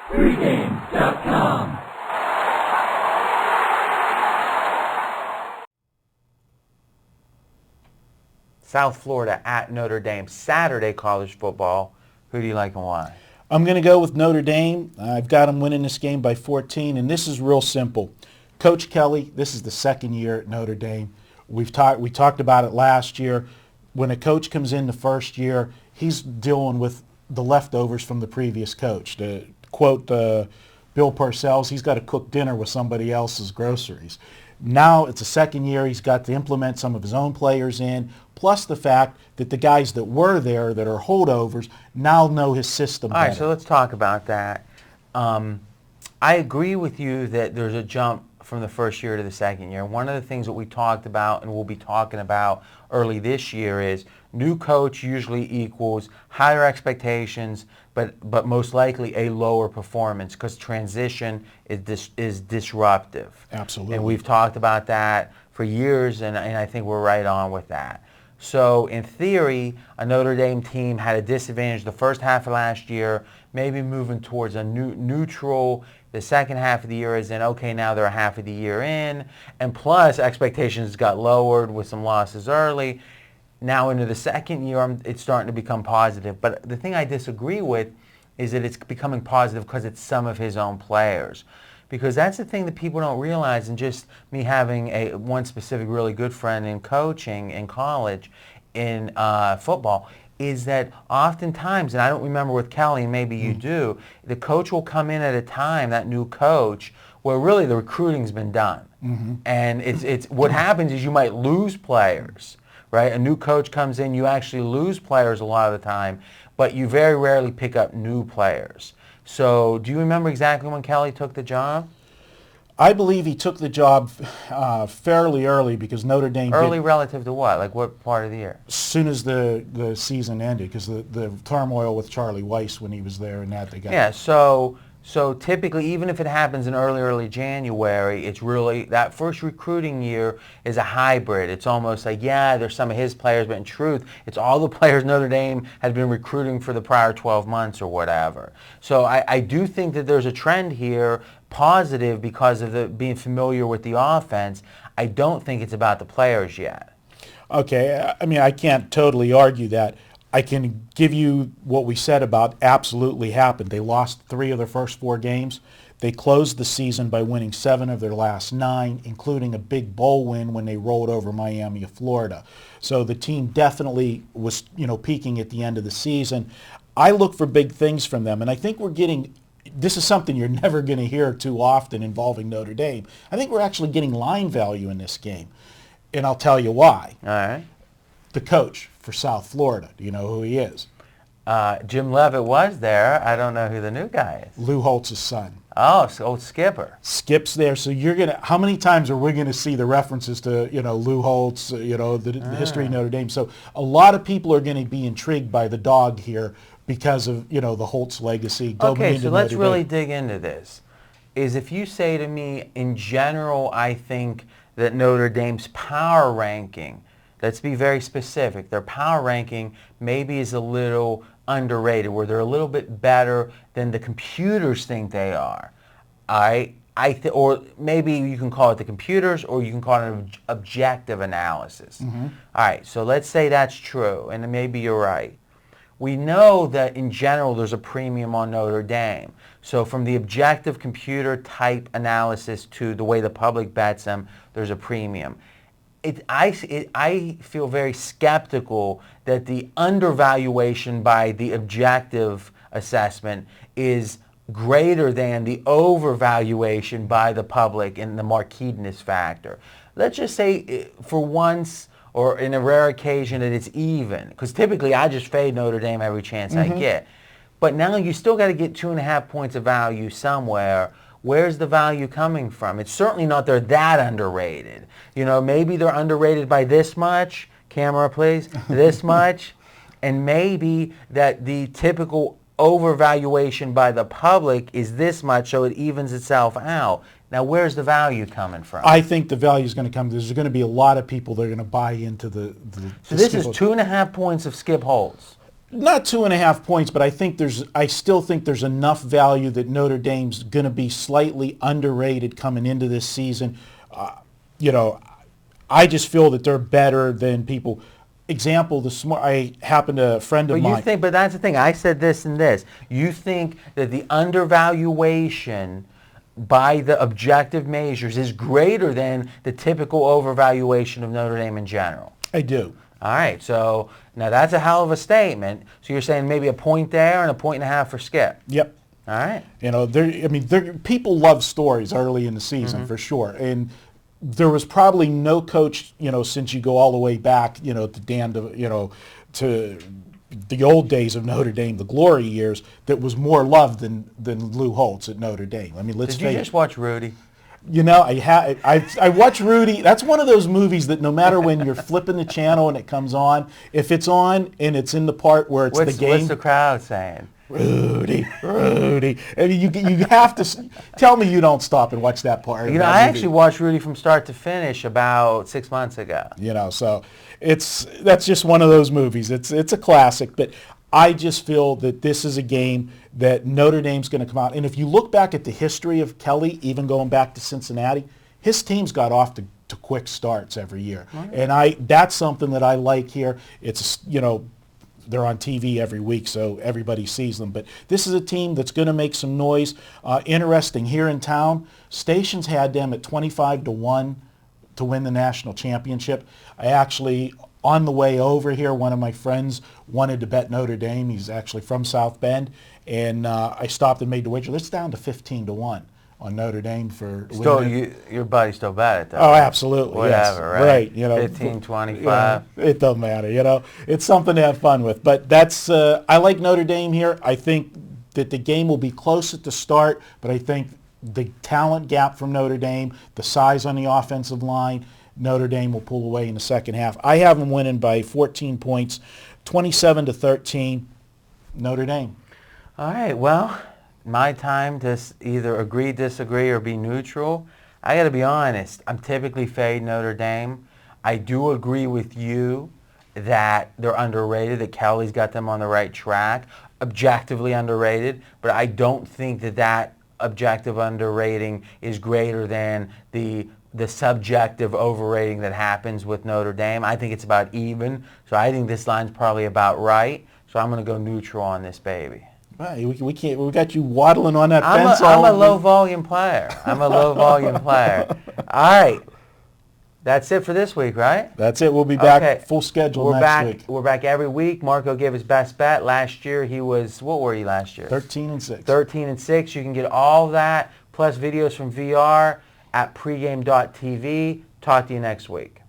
Pregame.com. South Florida at Notre Dame, Saturday college football. Who do you like and why? I'm going to go with Notre Dame. I've got them winning this game by 14, and this is real simple. Coach Kelly, this is the second year at Notre Dame. We talked about it last year. When a coach comes in the first year, he's dealing with the leftovers from the previous coach. To quote Bill Parcells, he's got to cook dinner with somebody else's groceries. Now it's the second year. He's got to implement some of his own players in, plus the fact that the guys that were there that are holdovers now know his system better. All right, so let's talk about that. I agree with you that there's a jump from the first year to the second year. One of the things that we talked about and we'll be talking about early this year is new coach usually equals higher expectations, but most likely a lower performance because transition is disruptive. Absolutely. And we've talked about that for years, and I think we're right on with that. So in theory, a Notre Dame team had a disadvantage the first half of last year, maybe moving towards a neutral. The second half of the year is in, okay, now they're a half of the year in, and plus expectations got lowered with some losses early. Now into the second year, it's starting to become positive. But the thing I disagree with is that it's becoming positive because it's some of his own players. Because that's the thing that people don't realize, and just me having one specific really good friend in coaching in college in football, is that oftentimes, and I don't remember with Kelly, and maybe you do, the coach will come in at a time, that new coach, where really the recruiting's been done. Mm-hmm. And it's what happens is you might lose players, right? A new coach comes in, you actually lose players a lot of the time, but you very rarely pick up new players. So do you remember exactly when Kelly took the job? I believe he took the job fairly early because Notre Dame Early relative to what? Like what part of the year? as soon as the season ended, because the turmoil with Charlie Weiss when he was there and that they got. Yeah, so typically, even if it happens in early January, it's really, that first recruiting year is a hybrid. It's almost like, yeah, there's some of his players, but in truth, it's all the players Notre Dame had been recruiting for the prior 12 months or whatever. So I do think that there's a trend here, positive because of being familiar with the offense. I don't think it's about the players yet. Okay, I mean, I can't totally argue that. I can give you what we said about absolutely happened. They lost 3 of their first 4 games. They closed the season by winning 7 of their last 9, including a big bowl win when they rolled over Miami of Florida. So the team definitely was, peaking at the end of the season. I look for big things from them, and I think we're getting, this is something you're never going to hear too often involving Notre Dame. I think we're actually getting line value in this game, and I'll tell you why. All right. The coach for South Florida. Do you know who he is? Jim Leavitt was there. I don't know who the new guy is. Lou Holtz's son. Oh, so Skipper. Skip's there. So how many times are we going to see the references to, Lou Holtz, the history of Notre Dame? So a lot of people are going to be intrigued by the dog here because of, the Holtz legacy. Okay, so let's really dig into this. If you say to me, in general, I think that Notre Dame's power ranking, let's be very specific, their power ranking maybe is a little underrated, where they're a little bit better than the computers think they are. Or maybe you can call it the computers, or you can call it an objective analysis. Mm-hmm. All right, so let's say that's true, and maybe you're right. We know that in general there's a premium on Notre Dame. So from the objective computer type analysis to the way the public bets them, there's a premium. I feel very skeptical that the undervaluation by the objective assessment is greater than the overvaluation by the public in the marqueedness factor. Let's just say for once, or in a rare occasion, that it's even. Because typically I just fade Notre Dame every chance I get. But now you still got to get 2.5 points of value somewhere. Where's the value coming from? It's certainly not they're that underrated. Maybe they're underrated by this much. Camera, please. This much. And maybe that the typical overvaluation by the public is this much, so it evens itself out. Now, where's the value coming from? I think the value is going to come. There's going to be a lot of people that are going to buy into the So this is 2.5 points of Skip Holtz. Not 2.5 points, but I still think there's enough value that Notre Dame's going to be slightly underrated coming into this season. You know, I just feel that they're better than people. Example, I happened to a friend of mine. But that's the thing. I said this and this. You think that the undervaluation by the objective measures is greater than the typical overvaluation of Notre Dame in general. I do. All right, so now that's a hell of a statement. So you're saying maybe a point there and a 1.5 for Skip. Yep. All right. You know, people love stories early in the season for sure, and there was probably no coach, you know, since you go all the way back, you know, to to the old days of Notre Dame, the glory years, that was more loved than Lou Holtz at Notre Dame. I mean, let's face it. Did you just watch Rudy? You know, I watch Rudy. That's one of those movies that no matter when you're flipping the channel and it comes on, if it's on and it's in the part where it's the game. What's the crowd saying? Rudy. I mean, you have to tell me you don't stop and watch that part. You know, I actually watched Rudy from start to finish about 6 months ago. You know, so that's just one of those movies. It's a classic, but I just feel that this is a game that Notre Dame's going to come out. And if you look back at the history of Kelly, even going back to Cincinnati, his teams got off to quick starts every year. Right. And that's something that I like here. It's, you know, they're on TV every week, so everybody sees them. But this is a team that's going to make some noise. Interesting, here in town, stations had them at 25-1 to win the national championship. I actually, on the way over here, one of my friends wanted to bet Notre Dame. He's actually from South Bend. And I stopped and made the wager. It's down to 15-1 on Notre Dame for winning. Your buddy still bet it, though. Oh, absolutely. Whatever, yes. right? You know, 15, 25. You know, it doesn't matter. You know, it's something to have fun with. But that's I like Notre Dame here. I think that the game will be close at the start, but I think the talent gap from Notre Dame, the size on the offensive line, Notre Dame will pull away in the second half. I have them winning by 14 points, 27-13, Notre Dame. All right, well, my time to either agree, disagree, or be neutral. I got to be honest. I'm typically fade Notre Dame. I do agree with you that they're underrated, that Kelly's got them on the right track, objectively underrated, but I don't think that objective underrating is greater than the subjective overrating that happens with Notre Dame. I think it's about even, so I think this line's probably about right, so I'm going to go neutral on this baby. Right, we can't. We got you waddling on that fence. I'm a low volume player. All right, that's it for this week, right? That's it. We'll be back full schedule next week. We're back every week. Marco gave his best bet last year. He was, what were you last year? 13-6. 13-6. You can get all that plus videos from VR at pregame.tv. Talk to you next week.